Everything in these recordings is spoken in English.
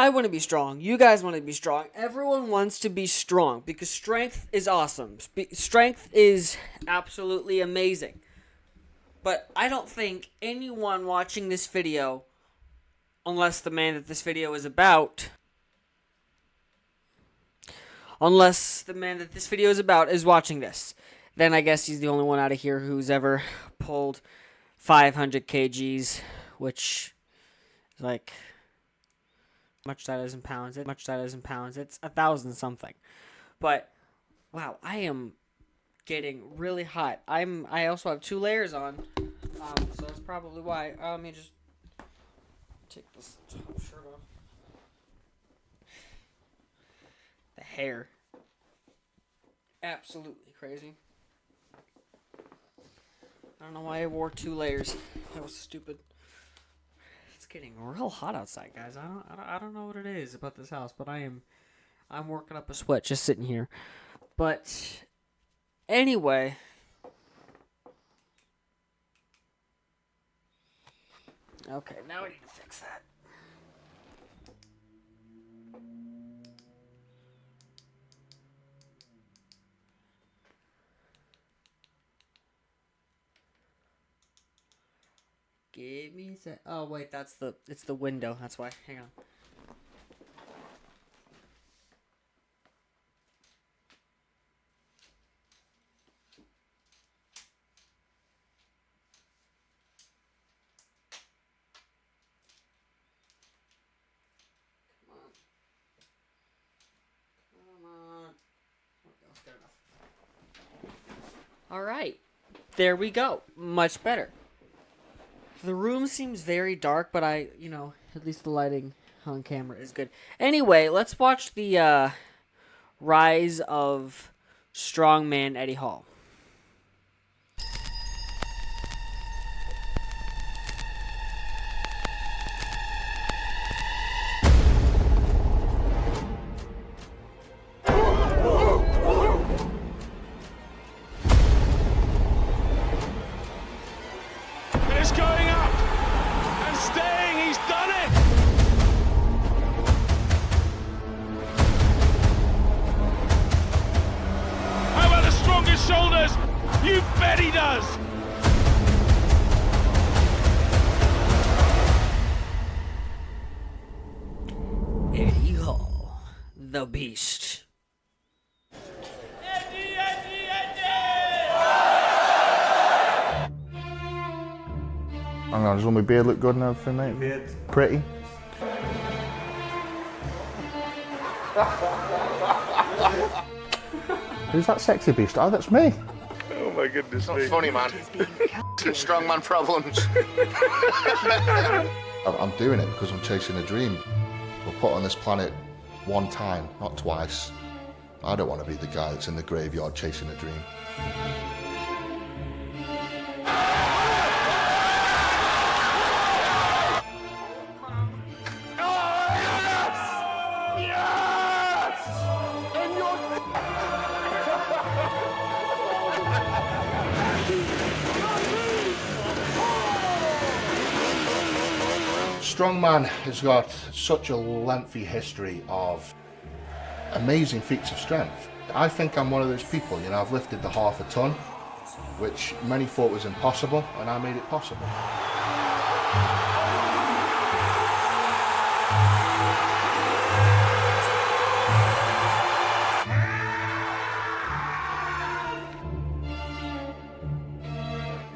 I want to be strong. You guys want to be strong. Everyone wants to be strong because strength is awesome. Strength is absolutely amazing. But I don't think anyone watching this video, unless the man that this video is about, is watching this, then I guess he's the only one out of here who's ever pulled 500 kgs, which is like, much that is in pounds. It's 1,000 something. But wow, I am getting really hot. I also have 2 layers on, so that's probably why. Let me just take this top shirt off. The hair, absolutely crazy. I don't know why I wore 2 layers. That was stupid. It's getting real hot outside, guys. I don't know what it is about this house, but I'm working up a sweat just sitting here. But anyway, okay, now we need to fix that. Give me a sec. Oh wait, it's the window. That's why. Hang on. All right, there we go. Much better. The room seems very dark, but at least the lighting on camera is good. Anyway, let's watch the rise of strongman Eddie Hall. Shoulders! You bet he does! Eddie Hall, the Beast. Eddie! Hang on, does all my beard look good and everything, mate? Beard. Pretty. Who's that sexy beast? Oh, that's me. Oh my goodness me. It's not funny, man. Strongman problems. I'm doing it because I'm chasing a dream. We're put on this planet one time, not twice. I don't want to be the guy that's in the graveyard chasing a dream. Strongman has got such a lengthy history of amazing feats of strength. I think I'm one of those people, I've lifted the half a ton, which many thought was impossible, and I made it possible.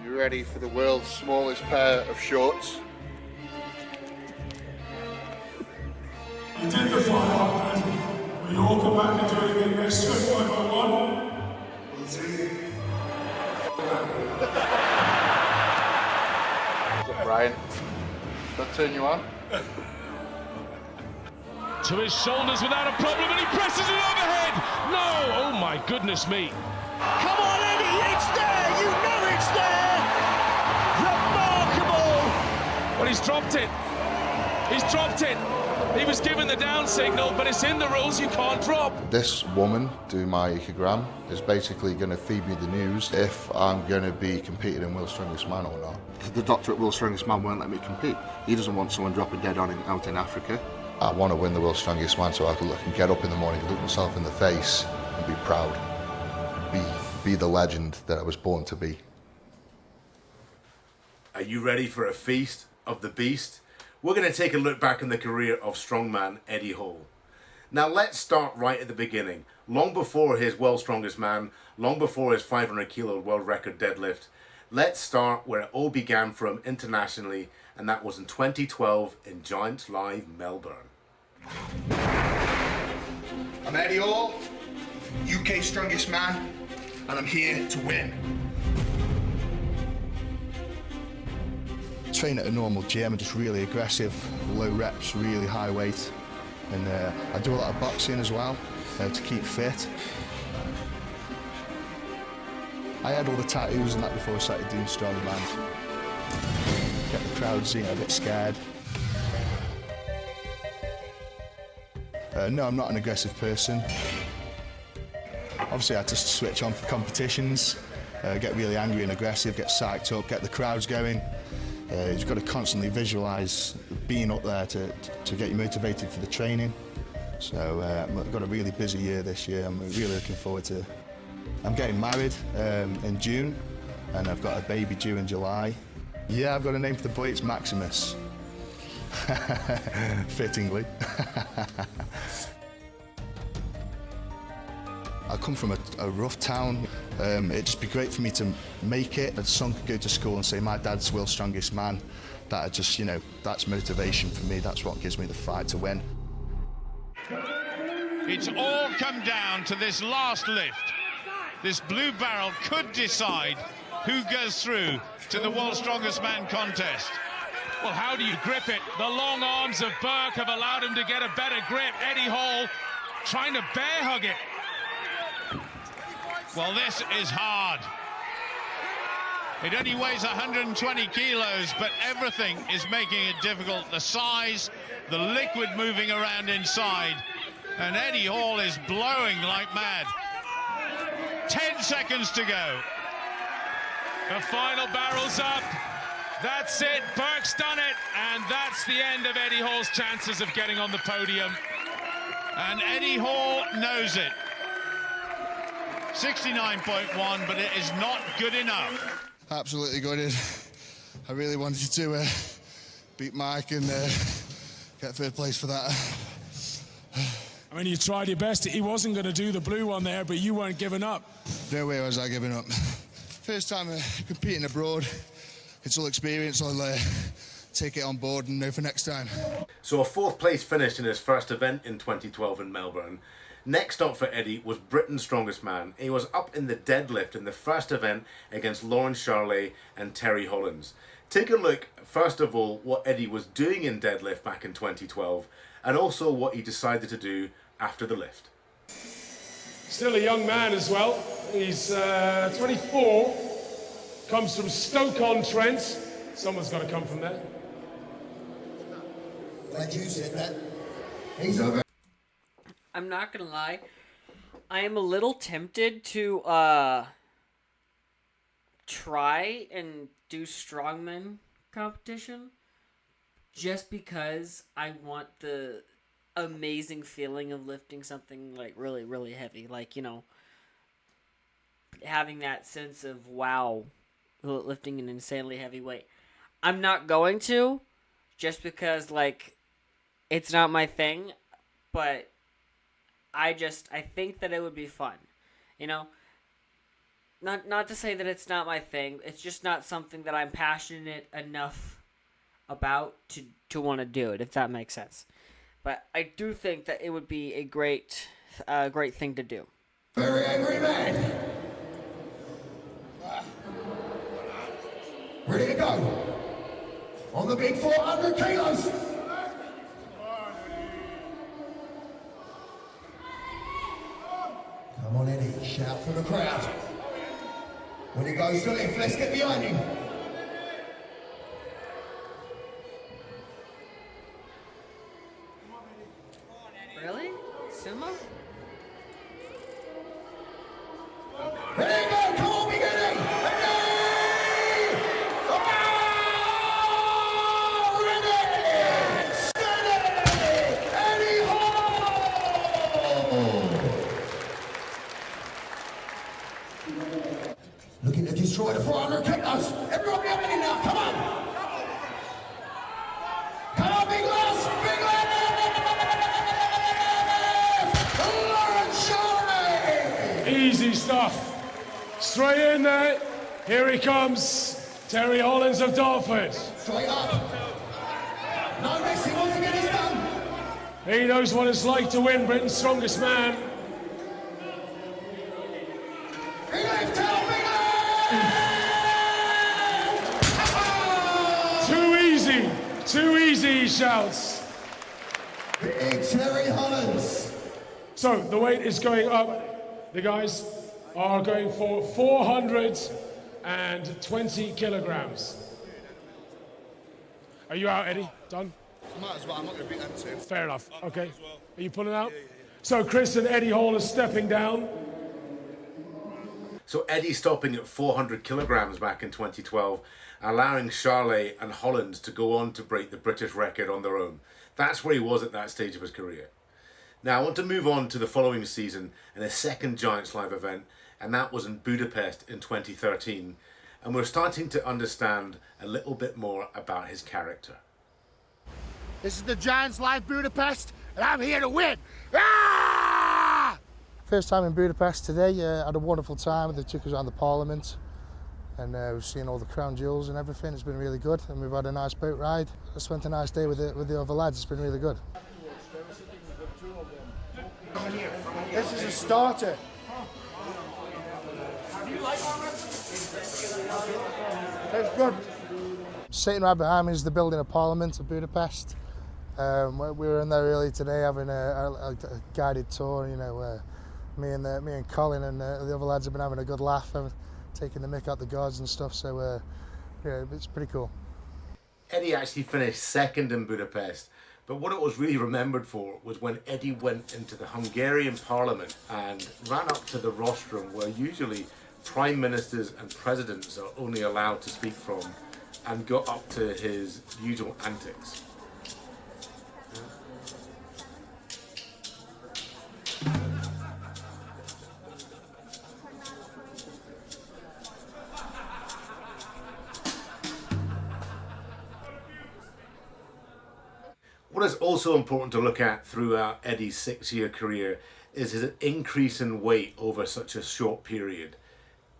You ready for the world's smallest pair of shorts? Identify our plan. Will you all come back and do it again next to 501? We'll see. What's up, Brian? Does that turn you on? To his shoulders without a problem, and he presses it overhead! No! Oh my goodness me! Come on, Eddie! It's there! You know it's there! Remarkable! Well, he's dropped it! He's dropped it! He was given the down signal, but it's in the rules, you can't drop. This woman doing my ecogram is basically going to feed me the news if I'm going to be competing in World's Strongest Man or not. The doctor at World's Strongest Man won't let me compete. He doesn't want someone dropping dead on him out in Africa. I want to win the world's strongest man so I can get up in the morning, look myself in the face and be proud. Be the legend that I was born to be. Are you ready for a feast of the beast? We're going to take a look back in the career of strongman Eddie Hall. Now let's start right at the beginning. Long before his world's strongest man, long before his 500 kilo world record deadlift, let's start where it all began from internationally, and that was in 2012 in Giants Live, Melbourne. I'm Eddie Hall, UK strongest man, and I'm here to win. Train at a normal gym, just really aggressive, low reps, really high weight. And I do a lot of boxing as well to keep fit. I had all the tattoos and that before I started doing strongman. Get the crowds, a bit scared. No, I'm not an aggressive person. Obviously, I had to switch on for competitions, get really angry and aggressive, get psyched up, get the crowds going. You've got to constantly visualise being up there to get you motivated for the training. So I've got a really busy year this year. I'm really looking forward to it. I'm getting married in June, and I've got a baby due in July. Yeah, I've got a name for the boy, it's Maximus. Fittingly. I come from a rough town. It'd just be great for me to make it. My son could go to school and say, my dad's the world's strongest man. That just, that's motivation for me. That's what gives me the fight to win. It's all come down to this last lift. This blue barrel could decide who goes through to the world's strongest man contest. Well, how do you grip it? The long arms of Burke have allowed him to get a better grip. Eddie Hall trying to bear hug it. Well, this is hard. It only weighs 120 kilos, but everything is making it difficult. The size, the liquid moving around inside, and Eddie Hall is blowing like mad. 10 seconds to go. The final barrel's up. That's it. Burke's done it, and that's the end of Eddie Hall's chances of getting on the podium. And Eddie Hall knows it. 69.1, but it is not good enough. Absolutely gutted. I really wanted to beat Mike and get third place for that. I mean, you tried your best. He wasn't going to do the blue one there, but you weren't giving up. No way was I giving up. First time competing abroad. It's all experience. I'll take it on board and know for next time. So a fourth place finish in his first event in 2012 in Melbourne. Next up for Eddie was Britain's strongest man. He was up in the deadlift in the first event against Lawrence Charlet and Terry Hollins. Take a look, first of all, what Eddie was doing in deadlift back in 2012, and also what he decided to do after the lift. Still a young man as well. He's 24, comes from Stoke-on-Trent. Someone's got to come from there. Glad you said that. He's over. I'm not gonna lie, I am a little tempted to try and do strongman competition just because I want the amazing feeling of lifting something like really, really heavy, like, having that sense of wow, lifting an insanely heavy weight. I'm not going to, just because it's not my thing, but I think that it would be fun, Not to say that it's not my thing. It's just not something that I'm passionate enough about to want to do it, if that makes sense. But I do think that it would be a great thing to do. Very angry man. Ready to go. On the big 400 kilos. Come on, Eddie, shout for the crowd. When he goes to lift, let's get behind him. Really? Sumo? There you go, come on, big Eddie! Eddie! Oh, Eddie! Steady! destroy the 400 kilos. Everyone be up in now, come on! Come on, big lads! Big lads! Lawrence Shirley! Easy stuff. Straight in there. Here he comes. Terry Hollins of Dartford. Straight up. No missing, once again he's done. He knows what it's like to win Britain's strongest man. Big left tail, big left! Too easy. Too easy, he shouts. Big Terry Hollins. So the weight is going up. The guys are going for 420 kilograms. Are you out, Eddie? Done? Might as well, I'm not going to beat them two. Fair enough. Okay. Are you pulling out? So Chris and Eddie Hall are stepping down. So Eddie stopping at 400 kilograms back in 2012, allowing Charlet and Holland to go on to break the British record on their own. That's where he was at that stage of his career. Now I want to move on to the following season and his second Giants Live event, and that was in Budapest in 2013. And we're starting to understand a little bit more about his character. This is the Giants Live Budapest, and I'm here to win! Ah! First time in Budapest today, had a wonderful time. They took us around the Parliament and we've seen all the crown jewels and everything. It's been really good, and we've had a nice boat ride. I spent a nice day with the other lads. It's been really good. This is a starter. That's good. Sitting right behind me is the building of Parliament of Budapest. We were in there early today having a guided tour. You know, me and Colin and the other lads have been having a good laugh, taking the mick out the guards and stuff. So yeah, it's pretty cool. Eddie actually finished second in Budapest, but what it was really remembered for was when Eddie went into the Hungarian Parliament and ran up to the rostrum where usually prime ministers and presidents are only allowed to speak from, and got up to his usual antics. What is also important to look at throughout Eddie's 6-year career is his increase in weight over such a short period.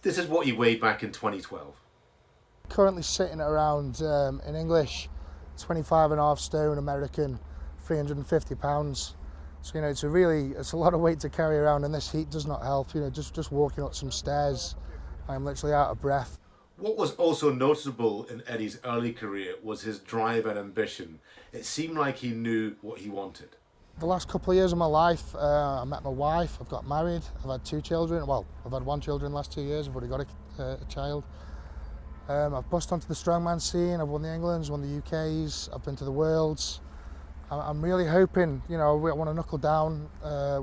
This is what he weighed back in 2012. Currently sitting at around, in English, 25.5 stone, American, 350 pounds. So, you know, it's a lot of weight to carry around, and this heat does not help. You know, just walking up some stairs, I'm literally out of breath. What was also noticeable in Eddie's early career was his drive and ambition. It seemed like he knew what he wanted. The last couple of years of my life, I met my wife, I've got married, I've had 2 children. Well, I've had 1 child in the last 2 years, I've already got a child. I've bust onto the strongman scene, I've won the Englands, won the UKs, I've been to the Worlds. I'm really hoping, you know, I want to knuckle down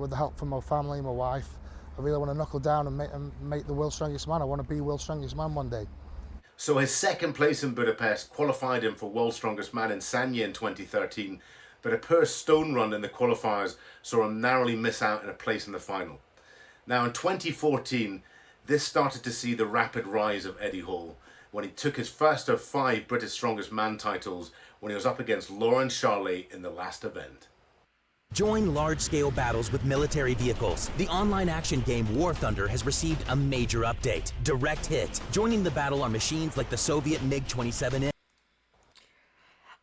with the help from my family, my wife. I really want to knuckle down and make the world's strongest man. I want to be world's strongest man one day. So his second place in Budapest qualified him for World's Strongest Man in Sanya in 2013, but a poor stone run in the qualifiers saw him narrowly miss out in a place in the final. Now in 2014, this started to see the rapid rise of Eddie Hall when he took his first of 5 British Strongest Man titles when he was up against Lawrence Charlet in the last event. Join large-scale battles with military vehicles. The online action game War Thunder has received a major update, Direct Hit. Joining the battle are machines like the Soviet MiG-27.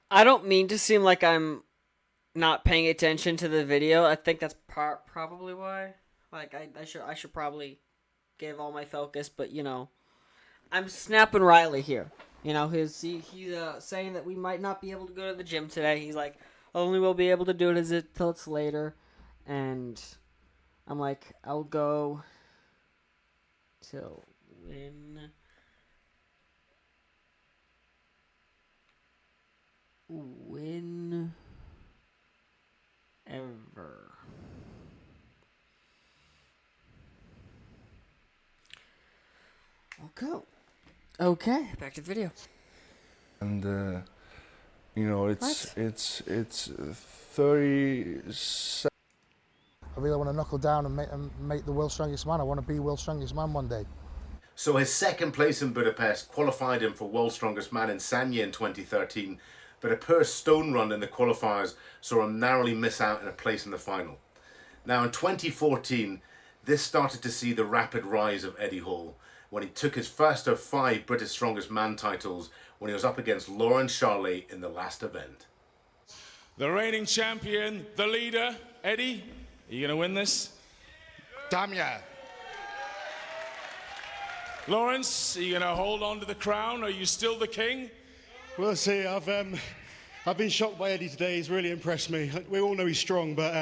I don't mean to seem like I'm not paying attention to the video. I think that's probably why. Like, I should probably give all my focus, but, you know, I'm snapping Riley here. You know, he's saying that we might not be able to go to the gym today. He's like, only we'll be able to do it till it's later. And I'm like, I'll go till whenever. Okay, back to the video. And you know, it's 37. I really want to knuckle down and make the world's strongest man. I want to be world's strongest man one day. So his second place in Budapest qualified him for World's Strongest Man in Sanya in 2013, but a poor stone run in the qualifiers saw him narrowly miss out in a place in the final. Now in 2014, this started to see the rapid rise of Eddie Hall when he took his first of 5 British Strongest Man titles when he was up against Laurent Charlet in the last event. The reigning champion, the leader, Eddie, are you going to win this? Damn yeah. Lawrence, are you going to hold on to the crown? Are you still the king? We'll see. I've been shocked by Eddie today. He's really impressed me. We all know he's strong, but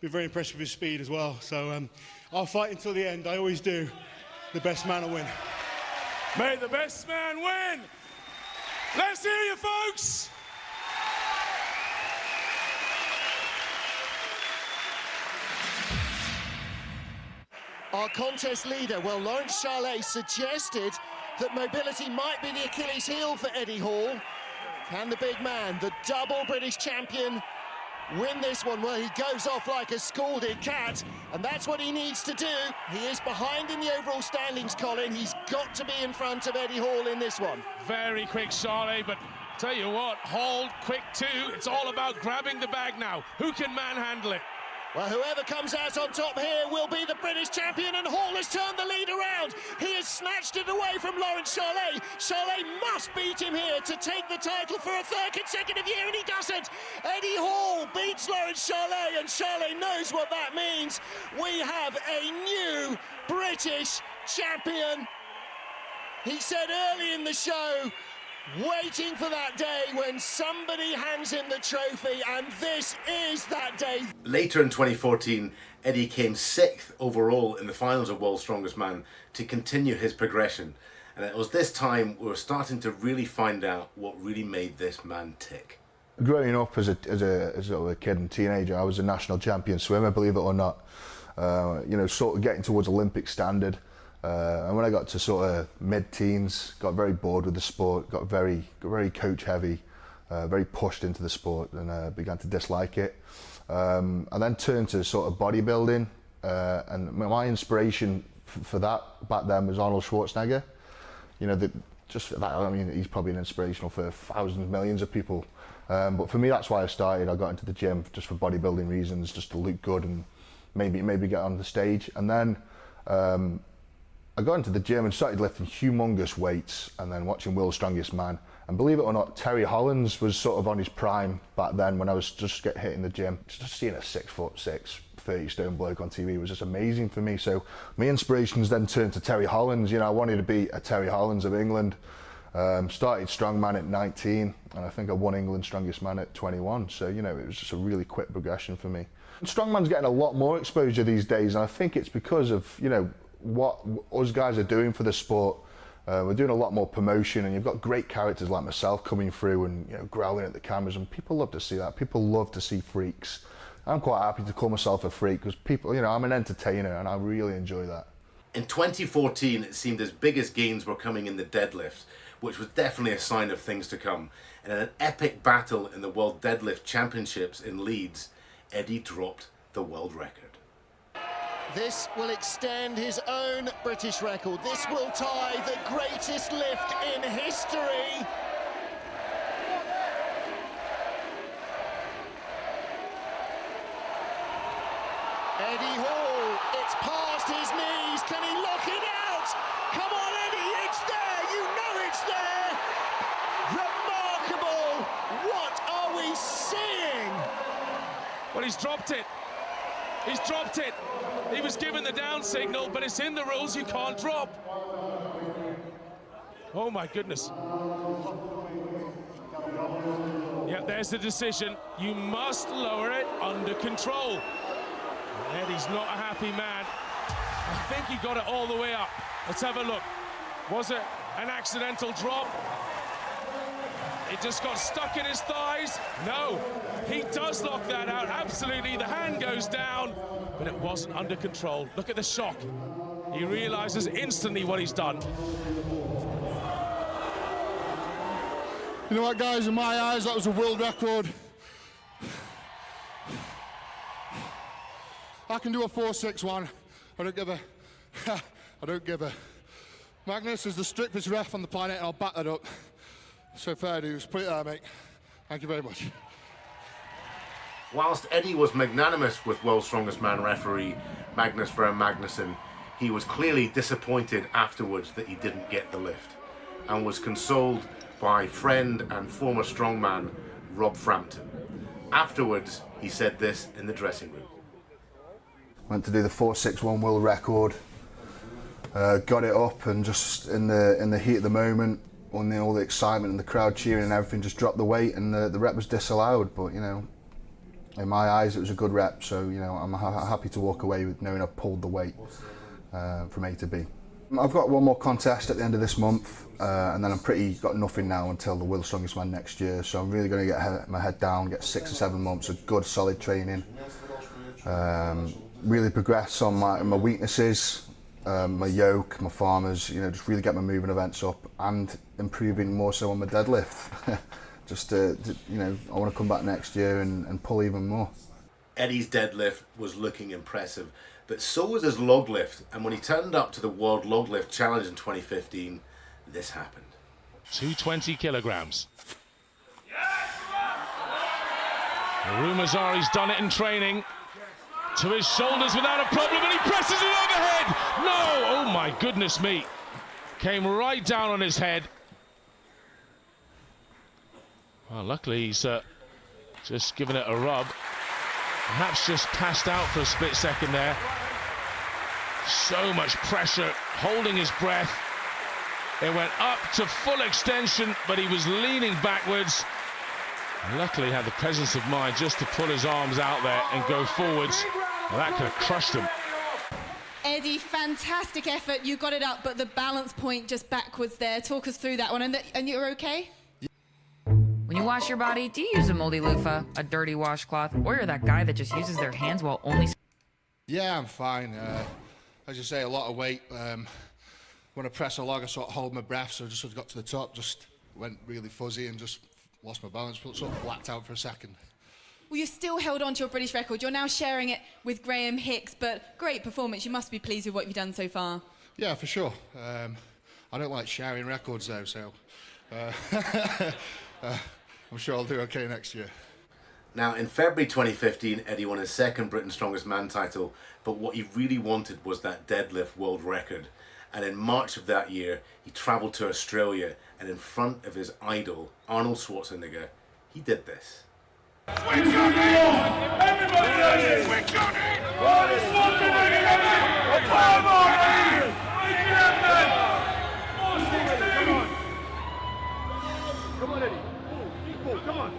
been very impressed with his speed as well. So I'll fight until the end. I always do. The best man will win. May the best man win! Let's hear you, folks! Our contest leader, well, Laurent Charlet suggested that mobility might be the Achilles heel for Eddie Hall. Can the big man, the double British champion, win this one? Well, he goes off like a scalded cat, and that's what he needs to do. He is behind in the overall standings, Colin. He's got to be in front of Eddie Hall in this one. Very quick, Charlet, but tell you what, Hall quick too. It's all about grabbing the bag now. Who can manhandle it? Well, whoever comes out on top here will be the British champion, and Hall has turned the lead around. He has snatched it away from Laurent Charlet. Charlet must beat him here to take the title for a 3rd consecutive year, and he doesn't. Eddie Hall beats Laurent Charlet, and Charlet knows what that means. We have a new British champion. He said early in the show, waiting for that day when somebody hands him the trophy, and this is that day. Later in 2014, Eddie came 6th overall in the finals of World's Strongest Man to continue his progression. And it was this time we were starting to really find out what really made this man tick. Growing up as a kid and teenager, I was a national champion swimmer, believe it or not. You know, sort of getting towards Olympic standard. And when I got to sort of mid-teens, got very bored with the sport, got very coach heavy, very pushed into the sport, and began to dislike it. I then turned to sort of bodybuilding, and my inspiration for that back then was Arnold Schwarzenegger. You know, just that, I mean, he's probably an inspirational for thousands, millions of people. But for me, that's why I started. I got into the gym just for bodybuilding reasons, just to look good and maybe get on the stage. And then I got into the gym and started lifting humongous weights, and then watching World's Strongest Man. And believe it or not, Terry Hollands was sort of on his prime back then when I was just hitting the gym. Just seeing a 6'6", 30-stone bloke on TV was just amazing for me. So my inspirations then turned to Terry Hollands. You know, I wanted to be a Terry Hollands of England. Started strongman at 19, and I think I won England's Strongest Man at 21. So, you know, it was just a really quick progression for me. Strongman's getting a lot more exposure these days, and I think it's because of, you know, what us guys are doing for the sport. We're doing a lot more promotion, and you've got great characters like myself coming through and, you know, growling at the cameras, and people love to see that. People love to see freaks. I'm quite happy to call myself a freak because people, you know, I'm an entertainer and I really enjoy that. In 2014, it seemed his biggest gains were coming in the deadlift, which was definitely a sign of things to come. And in an epic battle in the World Deadlift Championships in Leeds, Eddie dropped the world record. This will extend his own British record. This will tie the greatest lift in history. Eddie Hall, it's past his knees. Can he lock it out? Come on, Eddie, it's there. You know it's there. Remarkable. What are we seeing? Well, he's dropped it. He's dropped it. He was given the down signal, but it's in the rules, you can't drop. Oh my goodness. Yeah, there's the decision. You must lower it under control. Eddie's not a happy man. I think he got it all the way up. Let's have a look. Was it an accidental drop? It just got stuck in his thighs. No, he does lock that out, absolutely. The hand goes down, but it wasn't under control. Look at the shock. He realizes instantly what he's done. You know what, guys, in my eyes, that was a world record. I can do a 4.61. I don't give a Magnus is the strictest ref on the planet, and I'll back that up. So fair dues. Put it there, mate. Thank you very much. Whilst Eddie was magnanimous with World's Strongest Man referee Magnus Verne Magnusson, he was clearly disappointed afterwards that he didn't get the lift, and was consoled by friend and former strongman Rob Frampton. Afterwards, he said this in the dressing room. Went to do the 4.61 world record, got it up, and just in the heat of the moment, when all the excitement and the crowd cheering and everything, just dropped the weight, and the rep was disallowed. But you know, in my eyes, it was a good rep, so you know, I'm happy to walk away with knowing I pulled the weight from A to B. I've got one more contest at the end of this month, and then got nothing now until the World's Strongest Man next year. So I'm really going to get my head down, get 6 or 7 months of good, solid training. Really progress on my weaknesses, my yoke, my farmers. You know, just really get my moving events up and improving more so on my deadlift. Just you know, I want to come back next year and pull even more. Eddie's deadlift was looking impressive, but so was his log lift, and when he turned up to the World Log Lift Challenge in 2015, this happened. 220 kilograms. The rumours are he's done it in training. To his shoulders without a problem, and he presses it overhead! No! Oh my goodness me. Came right down on his head. Well, luckily he's just given it a rub. Perhaps just passed out for a split second there. So much pressure, holding his breath. It went up to full extension, but he was leaning backwards. And luckily he had the presence of mind just to pull his arms out there and go forwards. Well, that could have crushed him. Eddie, fantastic effort. You got it up, but the balance point just backwards there. Talk us through that one. And you're okay? When you wash your body, do you use a moldy loofah, a dirty washcloth, or you're that guy that just uses their hands while only... Yeah, I'm fine. As you say, a lot of weight. When I press a log, I sort of hold my breath, so I just sort of got to the top, just went really fuzzy and just lost my balance, sort of blacked out for a second. Well, you still held on to your British record. You're now sharing it with Graham Hicks, but great performance. You must be pleased with what you've done so far. Yeah, for sure. I don't like sharing records, though, so I'm sure I'll do okay next year. Now, in February 2015, Eddie won his second Britain's Strongest Man title, but what he really wanted was that deadlift world record. And in March of that year, he travelled to Australia, and in front of his idol, Arnold Schwarzenegger, he did this. Everybody ready? We're Johnny! Come on! Come on, Eddie. Come on.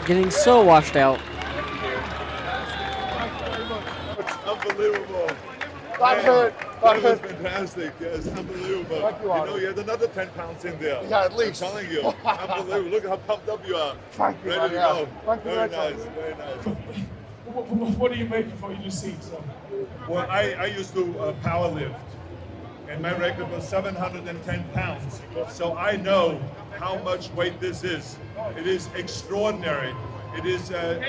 Getting so washed out. Unbelievable. That was fantastic. Yes, unbelievable. You know, you had another 10 pounds in there. Yeah, at least. I'm telling you. Unbelievable. Look how pumped up you are. Thank you. Ready to go. Very nice. Very nice. What do you make before you just see? Well, I used to power lift, and my record was 710 pounds. So I know how much weight this is. It is extraordinary. It is a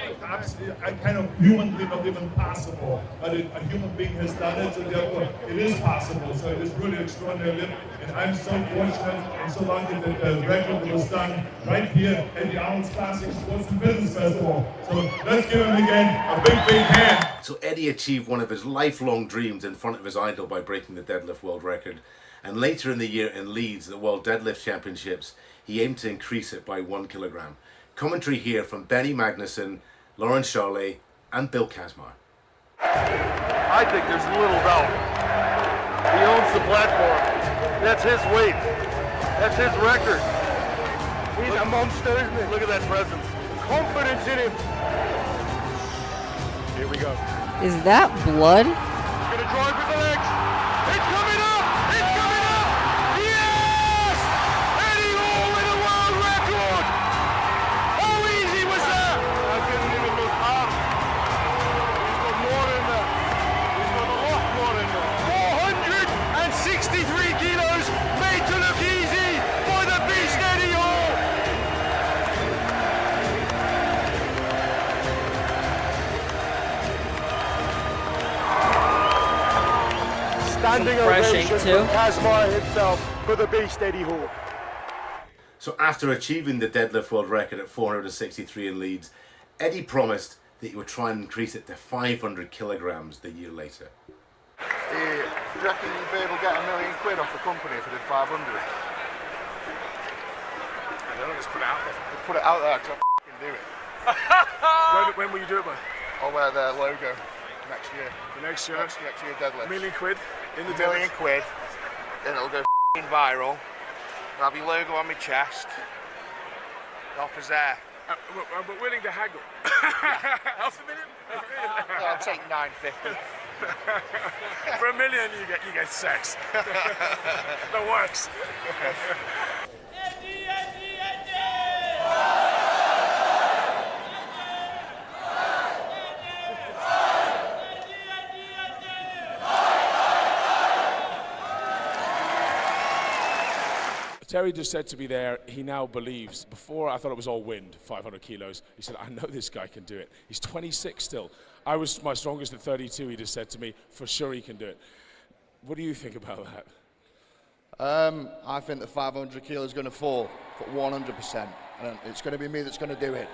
kind of humanly not even possible, but a human being has done it, so therefore it is possible. So it is really extraordinary lift, and I'm so fortunate and so lucky that the record was done right here at the Arnold's Classic Sports and Business Festival. So let's give him again a big hand. So Eddie achieved one of his lifelong dreams in front of his idol by breaking the deadlift world record. And later in the year in Leeds, the World Deadlift Championships, he aimed to increase it by 1 kilogram. Commentary here from Benny Magnusson, Lauren Charlet, and Bill Kazmar. I think there's little doubt. He owns the platform. That's his weight. That's his record. He's a monster, isn't he? Look at that presence. Confidence in him. Here we go. Is that blood? He's gonna drive with the legs. It's coming up! It's coming up! Yes! Eddie Hall with a world record! How easy was that? I couldn't even Standing refreshing ovation too. from Kazmar himself for the beast, Eddie Hall. So after achieving the deadlift world record at 463 in Leeds, Eddie promised that he would try and increase it to 500 kilograms the year later. Do you reckon you'd be able to get £1 million off the company if I did 500? I don't know, just put it out there. Put it out there because I'll f***ing do it. When will you do it, man? I'll wear their logo next year. For next year? Next year deadlift. £1 million in the £1 million, then it'll go f***ing viral. I'll have your logo on my chest. The offer's there. But willing to haggle. Half a million? I'll take 950. For $1 million, you get sex. That works. Terry just said to me there, he now believes. Before, I thought it was all wind, 500 kilos. He said, I know this guy can do it. He's 26 still. I was my strongest at 32, he just said to me, for sure he can do it. What do you think about that? I think the 500 kilo is going to fall for 100%. And it's going to be me that's going to do it.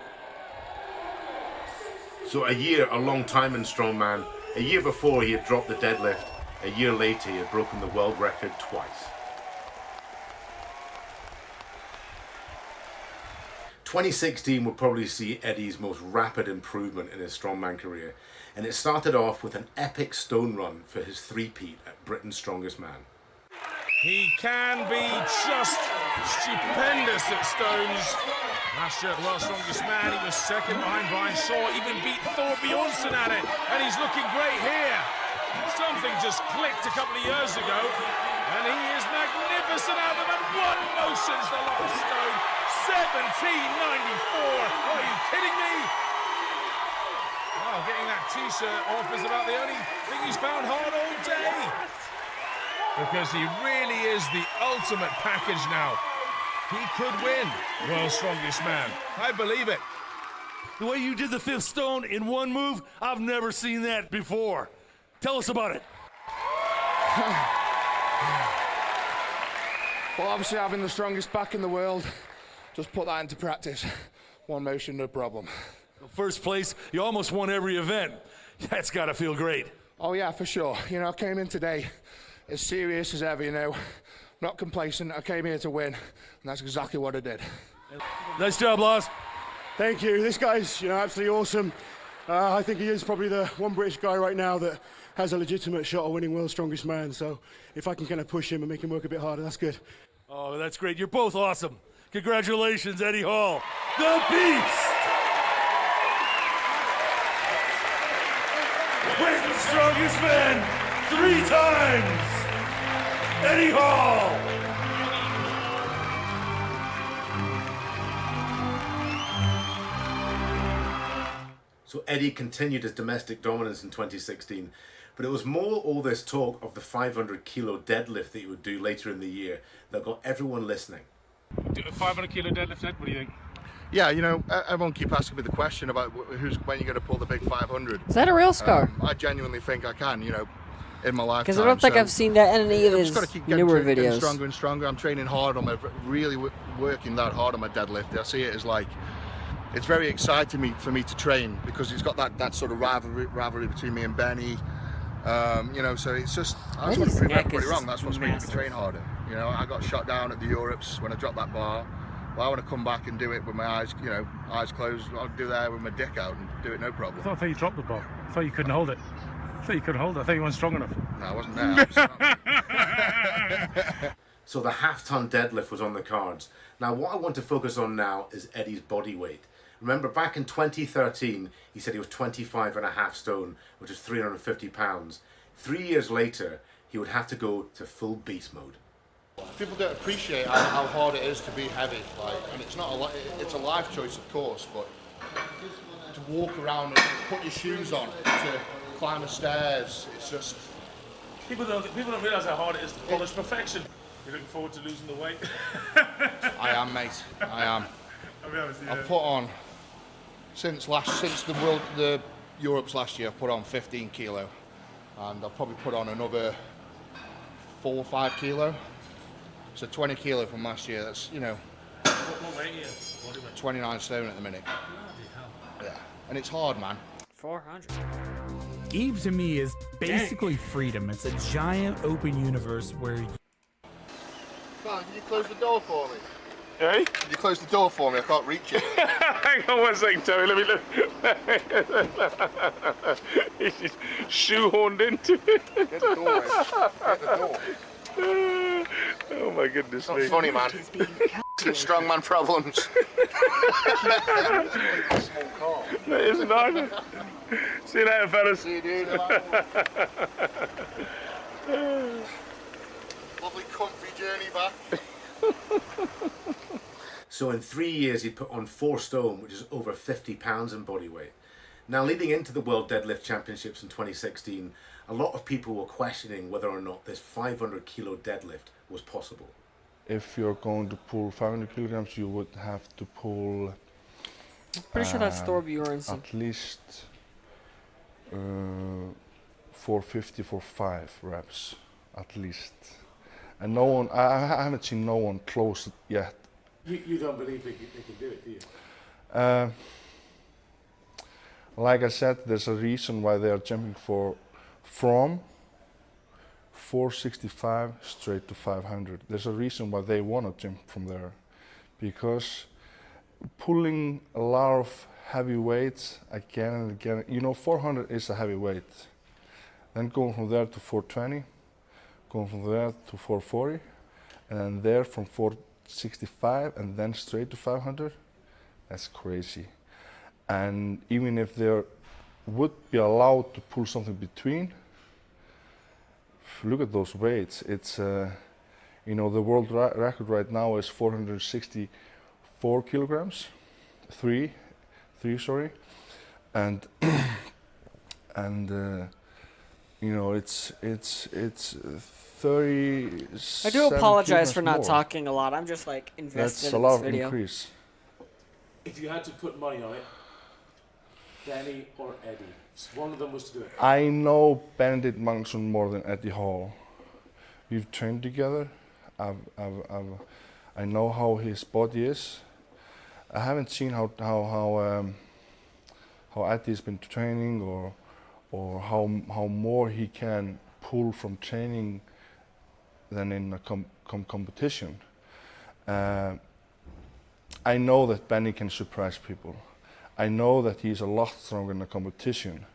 So a long time in strongman. A year before he had dropped the deadlift. A year later he had broken the world record twice. 2016 would probably see Eddie's most rapid improvement in his strongman career, and it started off with an epic stone run for his three-peat at Britain's Strongest Man. He can be just stupendous at stones. Last year at World's Strongest Man, he was second behind Brian Shaw, even beat Thor Bjornsson at it, and he's looking great here. Something just clicked a couple of years ago, and he is magnificent out of it. One motion's the last stone. 1794. Are you kidding me? Well, getting that t-shirt off is about the only thing he's found hard all day. Because he really is the ultimate package now. He could win World's Strongest Man. I believe it. The way you did the fifth stone in one move, I've never seen that before. Tell us about it. Well, obviously having the strongest back in the world, just put that into practice. One motion, no problem. First place, you almost won every event. That's got to feel great. Oh yeah, for sure. You know, I came in today as serious as ever, you know. Not complacent, I came here to win, and that's exactly what I did. Nice job, Lars. Thank you. This guy's, absolutely awesome. I think he is probably the one British guy right now that has a legitimate shot of winning World's Strongest Man. So if I can kind of push him and make him work a bit harder, that's good. Oh, that's great. You're both awesome. Congratulations, Eddie Hall. The Beast! Britain's Strongest Man 3 times! Eddie Hall! So Eddie continued his domestic dominance in 2016, but it was more all this talk of the 500 kilo deadlift that he would do later in the year that got everyone listening. 500 kilo deadlift, Ed, what do you think? Yeah, everyone keep asking me the question about when you're going to pull the big 500. Is that a real scar? I genuinely think I can, in my lifetime. Because I don't think I've seen that in any of his newer videos. Getting stronger and stronger. I'm training hard on really working that hard on my deadlift. I see it as like, it's very exciting for me to train because it's got that sort of rivalry between me and Benny. So it's just, I just want to prove everybody wrong. That's what's making me train harder. I got shot down at the Europes when I dropped that bar. Well, I want to come back and do it with my eyes, eyes closed. I'll do that with my dick out and do it no problem. I thought you dropped the bar. I thought you couldn't hold it. I thought you weren't strong enough. No, I wasn't there. So the half-ton deadlift was on the cards. Now, what I want to focus on now is Eddie's body weight. Remember, back in 2013, he said he was 25.5 stone, which is 350 pounds. 3 years later, he would have to go to full beast mode. People don't appreciate how hard it is to be heavy, and it's not it's a life choice, of course, but to walk around and put your shoes on, to climb the stairs, it's just... People don't realise how hard it is to polish perfection. You're looking forward to losing the weight? I am, mate. I am. I've put on, since the Europes last year, I've put on 15 kilo, and I'll probably put on another 4 or 5 kilo. So 20 kilo from last year. That's, you know, What weight are you? 29 stone at the minute. Yeah, and it's hard, man. 400. Eve to me is basically freedom. It's a giant open universe where Can you close the door for me? Hey? Can you close the door for me? I can't reach it. Hang on 1 second, Terry. Let me look. He's just shoehorned into it. Get the door in. Get the door. Oh my goodness Not me. funny, man. Strongman problems. That is nice. See you later, fellas. See you, dude. Lovely comfy journey back. So in 3 years, he put on 4 stone, which is over 50 pounds in body weight. Now, leading into the World Deadlift Championships in 2016, a lot of people were questioning whether or not this 500 kilo deadlift was possible. If you're going to pull 500 kilograms, you would have to pull. Pretty sure that's Thor Bjornsson. At least 450 for 5 reps, at least. And no one, I haven't seen no one close yet. You don't believe they can do it, do you? Like I said, there's a reason why they are jumping from 465 straight to 500. There's a reason why they want to jump from there, because pulling a lot of heavy weights again and again, you know, 400 is a heavy weight. Then going from there to 420, going from there to 440, and then there from 465 and then straight to 500, that's crazy. And even if they would be allowed to pull something between, look at those weights. It's, you know, the world record right now is 464 kilograms, three, sorry, and you know, it's 30. I do apologize for not talking a lot. I'm just like invested in this video. That's a lot of increase. If you had to put money on it, Benny or Eddie, if one of them was to do it. I know Benedict Magnusson more than Eddie Hall. We've trained together. I know how his body is. I haven't seen how Eddie's been training, or how more he can pull from training than in a competition. I know that Benny can surprise people. I know that he's a lot stronger in a competition.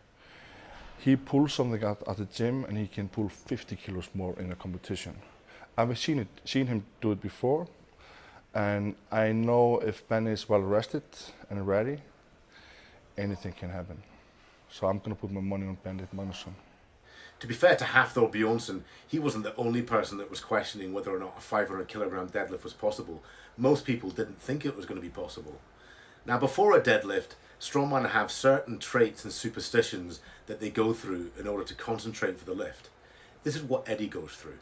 He pulls something at the gym and he can pull 50 kilos more in a competition. I've seen him do it before, and I know if Benny is well rested and ready, anything can happen. So I'm going to put my money on Benedict Magnusson. To be fair to Hafthor Bjornsson, he wasn't the only person that was questioning whether or not a 500 kilogram deadlift was possible. Most people didn't think it was going to be possible. Now, before a deadlift, strongmen have certain traits and superstitions that they go through in order to concentrate for the lift. This is what Eddie goes through.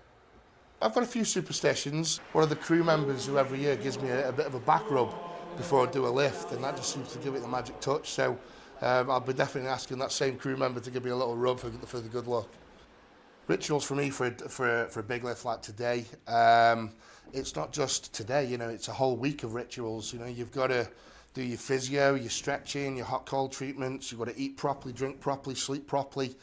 I've got a few superstitions. One of the crew members who every year gives me a bit of a back rub before I do a lift, and that just seems to give it the magic touch. So I'll be definitely asking that same crew member to give me a little rub for the good luck. Rituals for me for a big lift like today, it's not just today, you know, it's a whole week of rituals. You know, you've got to do your physio, your stretching, your hot cold treatments, you've got to eat properly, drink properly, sleep properly.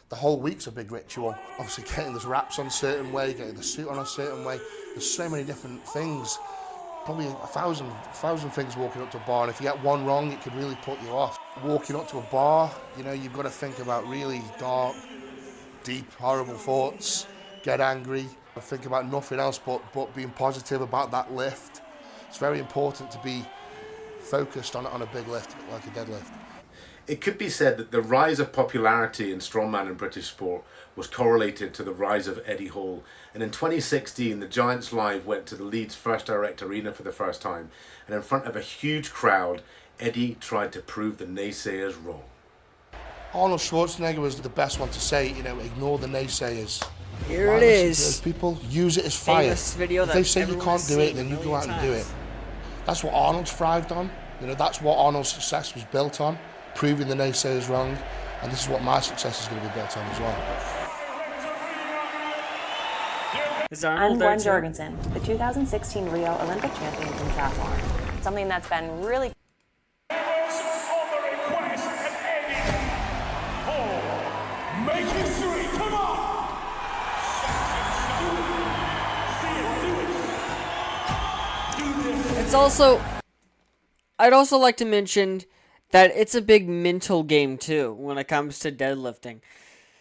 The whole week's a big ritual. Obviously getting those wraps on a certain way, getting the suit on a certain way. There's so many different things, probably a thousand things walking up to a bar, and if you get one wrong, it could really put you off. Walking up to a bar, you know, you've got to think about really dark, deep, horrible thoughts, get angry, think about nothing else but being positive about that lift. It's very important to be focused on a big lift, like a deadlift. It could be said that the rise of popularity in strongman in British sport was correlated to the rise of Eddie Hall. And in 2016, the Giants Live went to the Leeds First Direct Arena for the first time. And in front of a huge crowd, Eddie tried to prove the naysayers wrong. Arnold Schwarzenegger was the best one to say, you know, ignore the naysayers. Here it is. Those people, use it as fire. Famous video if they say you can't do it, then you go out and do it. That's what Arnold's thrived on. You know, that's what Arnold's success was built on, proving the naysayers wrong. And this is what my success is going to be built on as well. Is Arnold I'm there Gwen too? Jorgensen, the 2016 Rio Olympic champion in triathlon. Something that's been really Make history, come on! It's also, I'd also like to mention that it's a big mental game too when it comes to deadlifting.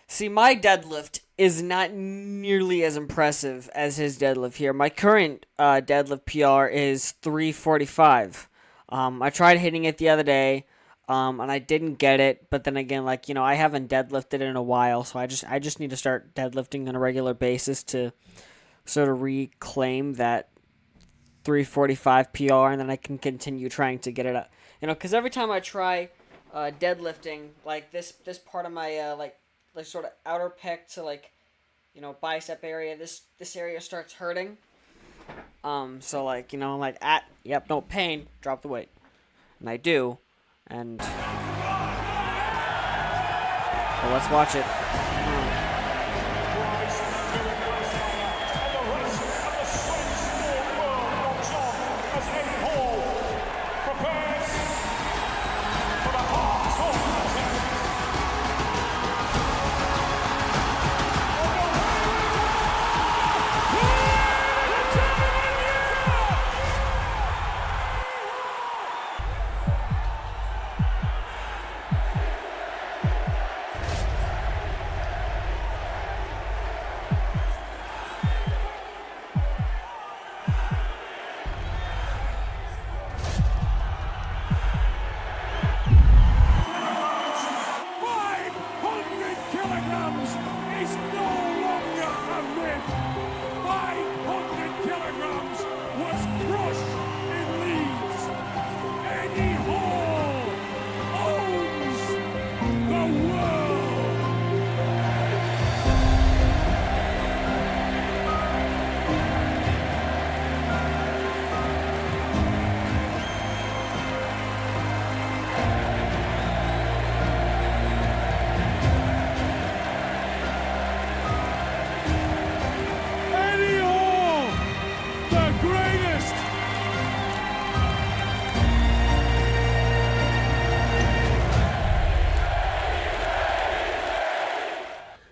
See, my deadlift is not nearly as impressive as his deadlift here. My current deadlift PR is 345. I tried hitting it the other day, and I didn't get it. But then again, like, you know, I haven't deadlifted in a while, so I just need to start deadlifting on a regular basis to sort of reclaim that 345 PR, and then I can continue trying to get it up. You know, because every time I try deadlifting, like this part of my like sort of outer pec to, like, you know, bicep area, this area starts hurting. So, like, you know, like, yep, no pain, drop the weight. And I do, and so let's watch it.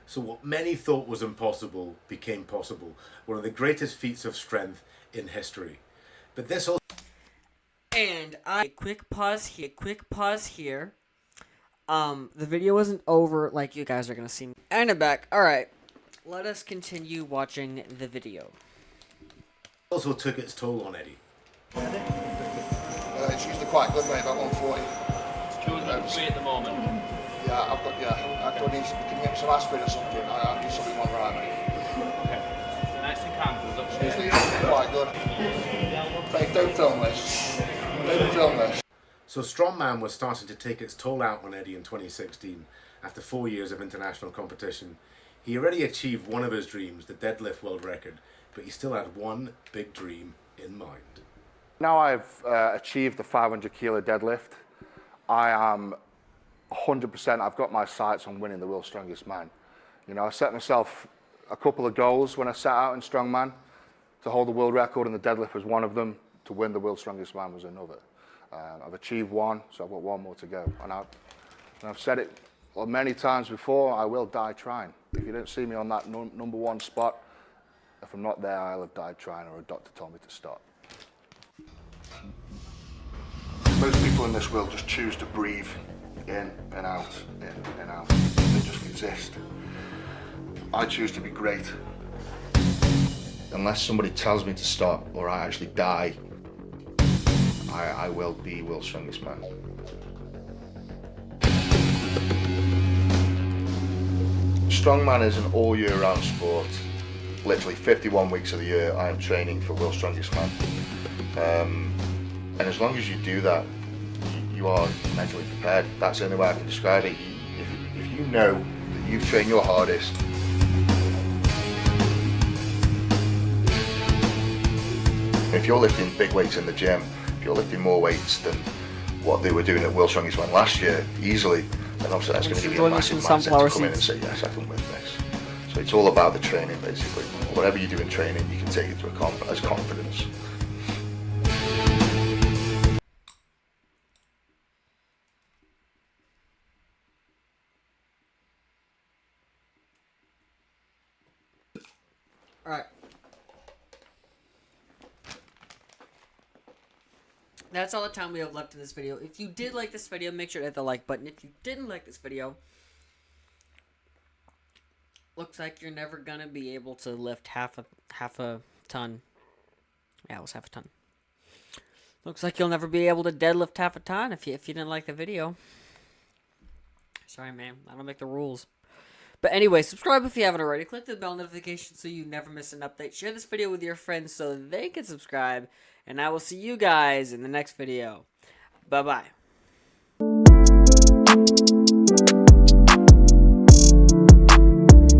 So what many thought was impossible became possible. One of the greatest feats of strength in history. But this also... And quick pause here. The video wasn't over like you guys are going to see. And I'm back. Alright, let us continue watching the video. Also took its toll on Eddie. It's usually quite good, mate, about 140. It's doing at the moment. Yeah, I don't need, can you get me some aspirin or something? I'll do something one right, mate. Okay. Nice and calm, goes upstairs. Usually quite good. Mate, don't film this. Don't film this. So strongman was starting to take its toll out on Eddie in 2016. After 4 years of international competition, he already achieved one of his dreams, the deadlift world record, but he still had one big dream in mind. Now I've achieved the 500 kilo deadlift, I am 100%, I've got my sights on winning the world's strongest man. You know, I set myself a couple of goals when I set out in strongman. To hold the world record, and the deadlift was one of them. To win the world's strongest man was another. I've achieved one, so I've got one more to go. And I've said it many times before, I will die trying. If you don't see me on that number one spot, if I'm not there, I'll have died trying, or a doctor told me to stop. Most people in this world just choose to breathe in and out, in and out. They just exist. I choose to be great. Unless somebody tells me to stop or I actually die, I will be world's strongest man. Strongman is an all year round sport. Literally 51 weeks of the year I am training for world's strongest man. And as long as you do that, you are mentally prepared. That's the only way I can describe it. If you know that you've trained your hardest, if you're lifting big weights in the gym, if you're lifting more weights than what they were doing at World's Strongest Man last year, easily, then obviously that's going to give you a massive mindset to come in and say, yes, I can win this. So it's all about the training, basically. Whatever you do in training, you can take it to as confidence. Alright. That's all the time we have left in this video. If you did like this video, make sure to hit the like button. If you didn't like this video, looks like you're never gonna be able to lift half a ton. Yeah, it was half a ton. Looks like you'll never be able to deadlift half a ton if you didn't like the video. Sorry, man. I don't make the rules. But anyway, subscribe if you haven't already. Click the bell notification so you never miss an update. Share this video with your friends so they can subscribe. And I will see you guys in the next video. Bye-bye.